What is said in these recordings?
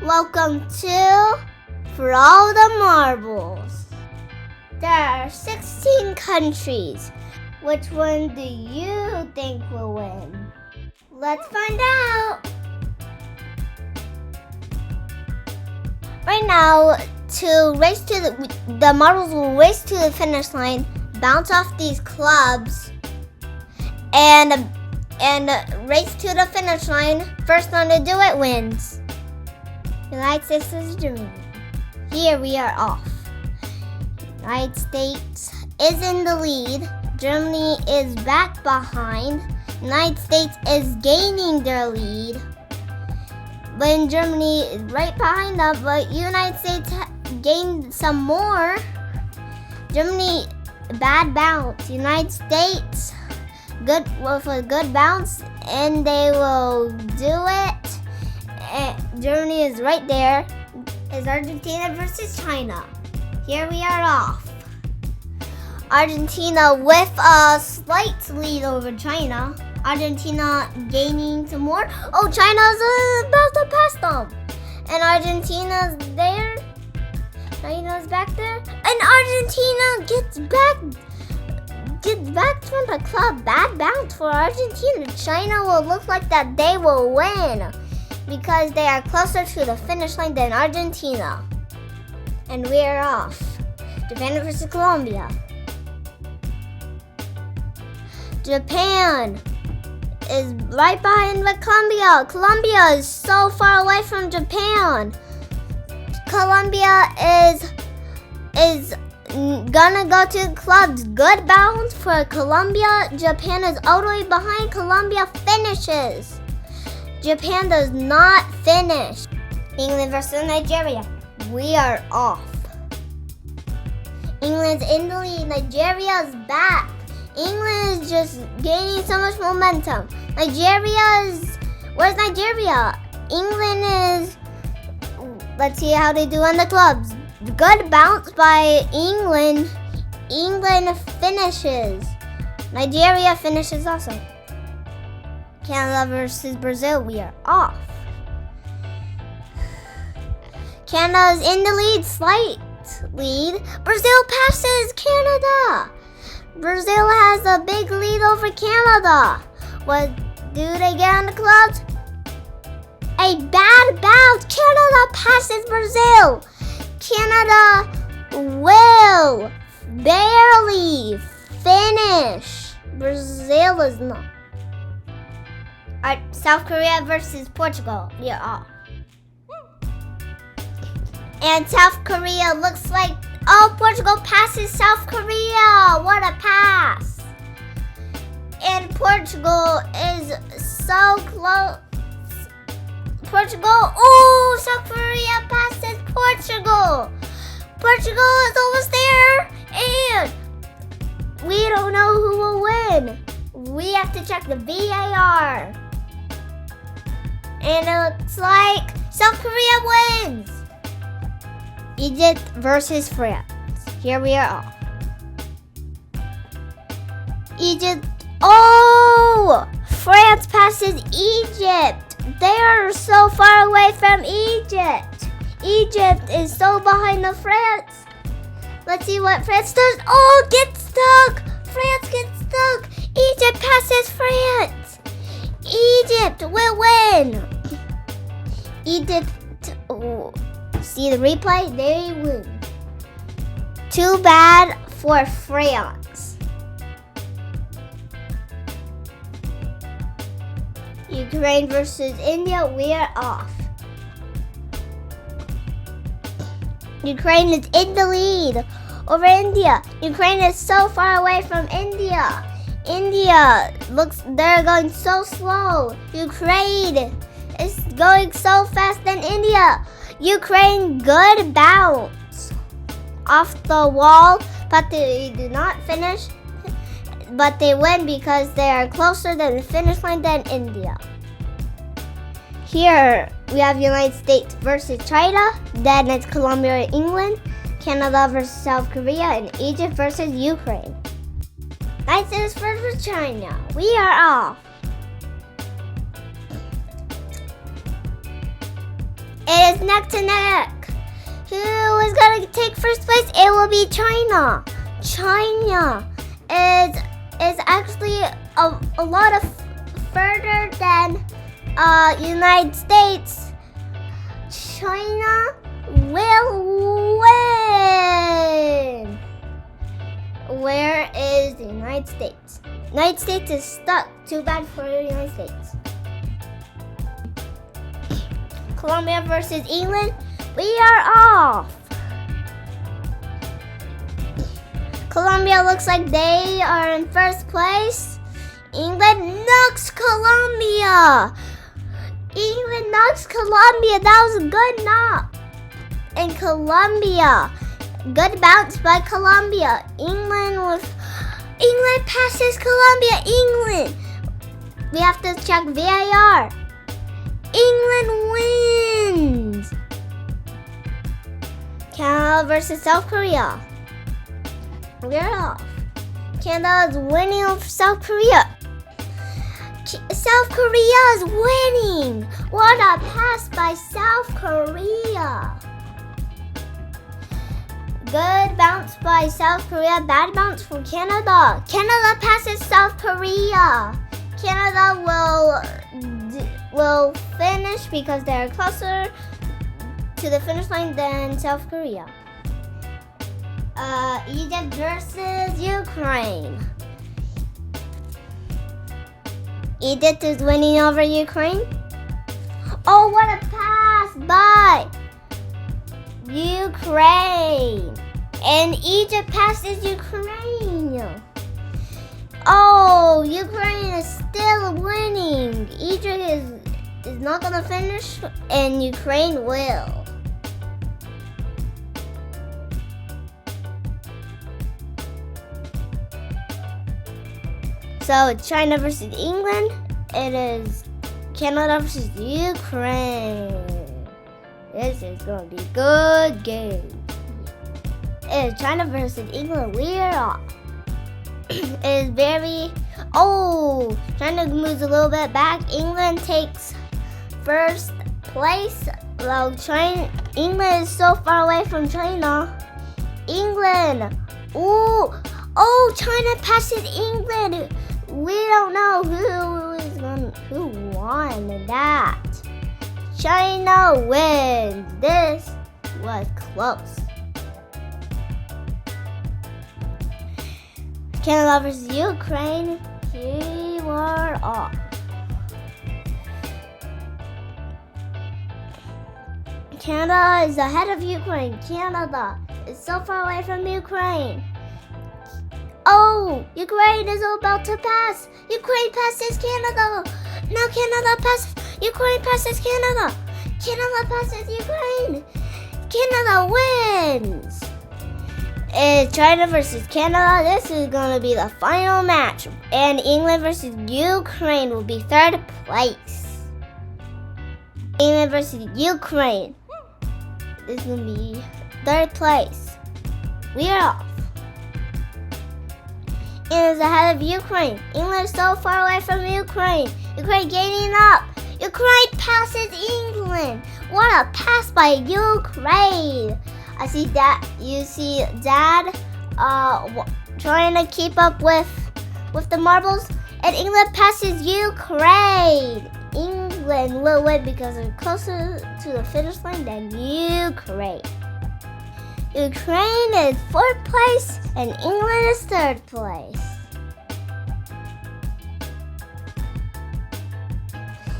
Welcome to For All the Marbles. There are 16 countries. Which one do you think will win? Let's find out. Right now, to race to the marbles will race to the finish line, bounce off these clubs, and race to the finish line. First one to do it wins. United States versus Germany. Here we are off. United States is in the lead. Germany is back behind. United States is gaining their lead. But Germany is right behind them, but United States gained some more. Germany, bad bounce. United States, good with a good bounce, and they will do it. And Germany is right there. Is Argentina versus China. Here we are off. Argentina with a slight lead over China. Argentina gaining some more. Oh, China's about to pass them. And Argentina's there. China's back there. And Argentina gets back from the club. Bad bounce for Argentina. China will look like that they will win because they are closer to the finish line than Argentina. And we are off. Japan versus Colombia. Japan is right behind Colombia. Colombia is so far away from Japan. Colombia is gonna go to the clubs. Good bounce for Colombia. Japan is all the way behind. Colombia finishes. Japan does not finish. England versus Nigeria. We are off. England's in the lead. Nigeria's back. England is just gaining so much momentum. Where's Nigeria? England is, let's see how they do on the clubs. Good bounce by England. England finishes. Nigeria finishes also. Canada versus Brazil, we are off. Canada's in the lead, slight lead. Brazil passes Canada. Brazil has a big lead over Canada. What do they get on the clubs? A bad bounce. Canada passes Brazil. Canada will barely finish. Brazil is not. Alright, South Korea versus Portugal. We are off. And South Korea looks like, oh, Portugal passes South Korea. What a pass. And Portugal is so close. South Korea passes Portugal. Portugal is almost there. And we don't know who will win. We have to check the VAR. And it looks like South Korea wins. Egypt versus France. Here we are off. Egypt. Oh! France passes Egypt. They are so far away from Egypt. Egypt is so behind the France. Let's see what France does. Oh, gets stuck. France gets stuck. Egypt passes France. Egypt will win. Egypt. Oh. See the replay? They win. Too bad for France. Ukraine versus India, we are off. Ukraine is in the lead over India. Ukraine is so far away from India. India they're going so slow. Ukraine is going so fast than India. Ukraine, good bounce off the wall, but they do not finish. But they win because they are closer to the finish line than India. Here we have United States versus China. Then it's Colombia and England, Canada versus South Korea, and Egypt versus Ukraine. United States versus China. We are off. It is neck to neck. Who is going to take first place? It will be China. China is actually a lot of further than United States. China will win. Where is the United States? United States is stuck. Too bad for the United States. Colombia versus England. We are off. Colombia looks like they are in first place. England knocks Colombia. England knocks Colombia. That was a good knock. And Colombia. Good bounce by Colombia. England passes Colombia. England. We have to check VAR. England wins. Canada versus South Korea. We're off. Canada is winning over South Korea. South Korea is winning. What a pass by South Korea. Good bounce by South Korea. Bad bounce for Canada. Canada passes South Korea. Canada will finish because they're closer to the finish line than South Korea. Egypt versus Ukraine. Egypt is winning over Ukraine. Oh, what a pass by Ukraine. And Egypt passes Ukraine. Oh, Ukraine is still winning. Egypt is not going to finish, and Ukraine will. So China versus England. It is Canada versus Ukraine. This is going to be a good game. It is China versus England. We are off. It is very... Oh, China moves a little bit back. England takes first place. Well, England is so far away from China. England. Oh, China passes England. We don't know who won that. China wins. This was close. Canada versus Ukraine. Here we're off. Canada is ahead of Ukraine. Canada is so far away from Ukraine. Oh, Ukraine is about to pass. Ukraine passes Canada. Now Canada passes. Ukraine passes Canada. Canada passes Ukraine. Canada wins. It's China versus Canada. This is going to be the final match. And England versus Ukraine will be third place. England versus Ukraine. This is going to be third place. We are off. England is ahead of Ukraine. England is so far away from Ukraine. Ukraine gaining up. Ukraine passes England. What a pass by Ukraine. I see that. You see Dad trying to keep up with the marbles. And England passes Ukraine. England will win because they're closer to the finish line than Ukraine. Ukraine is fourth place and England is third place.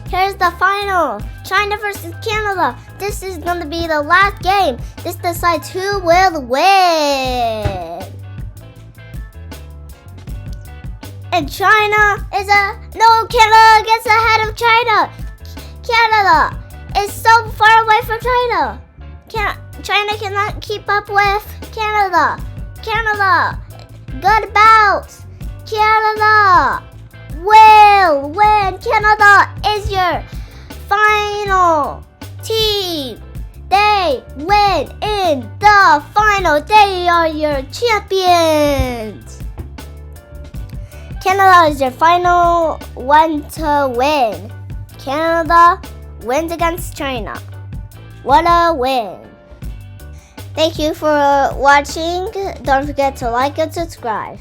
Here's the final. China versus Canada. This is going to be the last game. This decides who will win. And China Canada gets ahead of China. Canada is so far away from China. China cannot keep up with Canada. Canada, good bounce. Canada will win. Canada is your final team. They win in the final. They are your champions. Canada is your final one to win. Canada wins against China. What a win! Thank you for watching. Don't forget to like and subscribe.